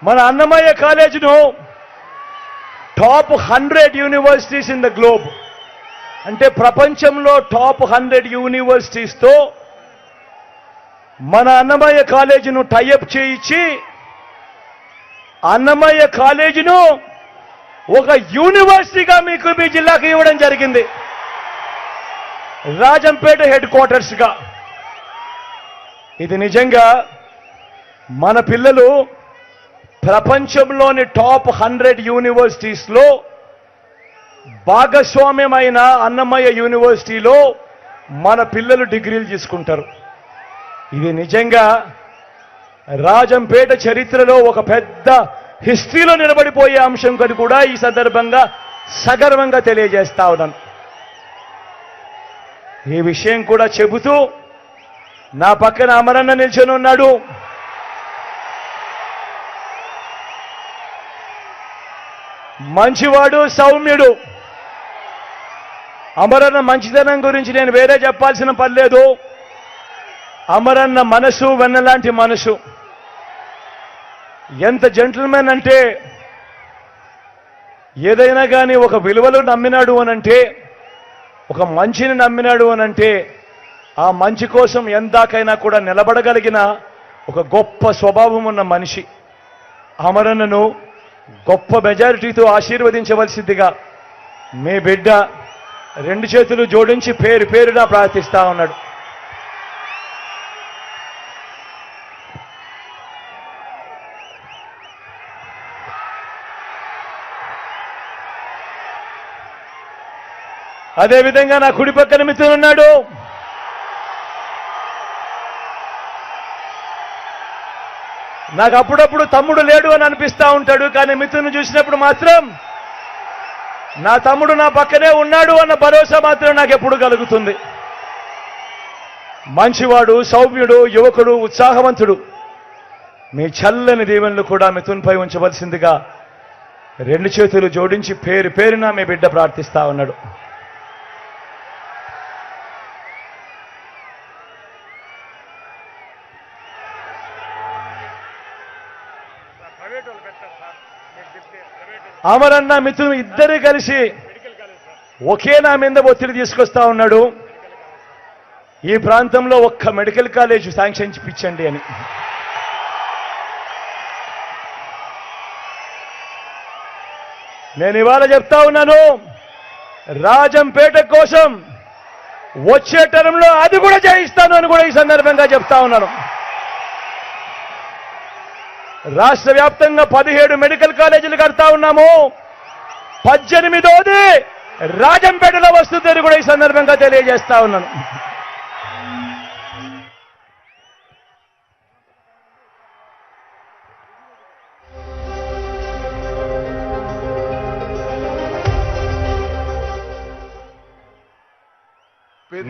మన అన్నమయ్య కాలేజీను top 100 universities in the globe, అంటే ప్రపంచంలో టాప్ 100 యూనివర్సిటీస్తో మన అన్నమయ్య కాలేజీను టైఅప్ చేయించి అన్నమయ్య కాలేజీను ఒక యూనివర్సిటీగా మీకు మీ జిల్లాకు ఇవ్వడం జరిగింది, రాజంపేట హెడ్ క్వార్టర్స్గా. ఇది నిజంగా మన పిల్లలు ప్రపంచంలోని టాప్ 100 యూనివర్సిటీస్లో భాగస్వామ్యమైన అన్నమయ్య యూనివర్సిటీలో మన పిల్లలు డిగ్రీలు తీసుకుంటారు. ఇది నిజంగా రాజంపేట చరిత్రలో ఒక పెద్ద హిస్టరీలో నిలబడిపోయే అంశం కని కూడా ఈ సందర్భంగా సగర్వంగా తెలియజేస్తా ఉన్నాను. ఈ విషయం కూడా చెబుతూ నా పక్కన అమరన్న నిల్చొని ఉన్నాడు. మంచివాడు, సౌమ్యుడు. అమరన్న మంచితనం గురించి నేను వేరే చెప్పాల్సిన పని లేదు. అమరన్న మనసు వెన్నలాంటి మనసు. ఎంత జెంటిల్మెన్ అంటే ఏదైనా కానీ ఒక విలువలు నమ్మినాడు అనంటే, ఒక మంచిని నమ్మినాడు అనంటే ఆ మంచి కోసం ఎందాకైనా కూడా నిలబడగలిగిన ఒక గొప్ప స్వభావం ఉన్న మనిషి. అమరన్నను గొప్ప మెజారిటీతో ఆశీర్వదించవలసిందిగా మీ బిడ్డ 2 చేతులు జోడించి పేరు పేరున ప్రార్థిస్తా ఉన్నాడు. అదేవిధంగా నా కుడి పక్కన మిత్రుడు ఉన్నాడు. నాకు అప్పుడప్పుడు తమ్ముడు లేడు అని అనిపిస్తూ ఉంటాడు, కానీ మిత్రుని చూసినప్పుడు మాత్రం నా తమ్ముడు నా పక్కనే ఉన్నాడు అన్న భరోసా మాత్రం నాకు ఎప్పుడు కలుగుతుంది. మంచివాడు, సౌమ్యుడు, యువకుడు, ఉత్సాహవంతుడు. మీ చల్లని దీవెనలు కూడా మిథున్పై ఉంచవలసిందిగా 2 చేతులు జోడించి పేరు పేరున మీ బిడ్డ ప్రార్థిస్తా ఉన్నాడు. అమరన్న మిథున్ ఇద్దరు కలిసి ఒకే నా మీద ఒత్తిడి తీసుకొస్తా ఉన్నాడు, ఈ ప్రాంతంలో ఒక్క మెడికల్ కాలేజ్ శాంక్షన్ ఇప్పించండి అని. నేను ఇవాళ చెప్తా ఉన్నాను, రాజంపేట కోసం వచ్చే టర్మ్లో అది కూడా చేయిస్తాను అని కూడా ఈ సందర్భంగా చెప్తా ఉన్నాను. రాష్ట్ర వ్యాప్తంగా 17 మెడికల్ కాలేజీలు కడతా ఉన్నాము, 18వ రాజంపేటలో వస్తుందని కూడా ఈ సందర్భంగా తెలియజేస్తా ఉన్నాను.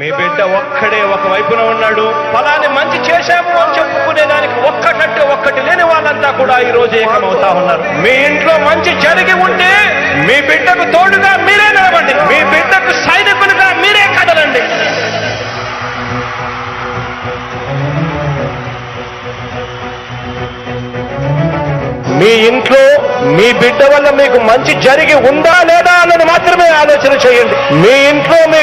మీ బిడ్డ ఒక్కడే ఒక వైపున ఉన్నాడు. ఫలాన్ని మంచి చేశాము అని చెప్పుకునేదానికి ఒక్కటి లేని వాళ్ళంతా కూడా ఈ రోజు ఏకమవుతా ఉన్నారు. మీ ఇంట్లో మంచి జరిగి ఉంటే మీ బిడ్డకు తోడుగా మీరే నిలబండి, మీ బిడ్డకు సైనికులుగా మీరే కదలండి. మీ ఇంట్లో మీ బిడ్డ వల్ల మీకు మంచి జరిగి ఉందా లేదా అన్నది మాత్రమే ఆలోచన చేయండి. మీ ఇంట్లో మీ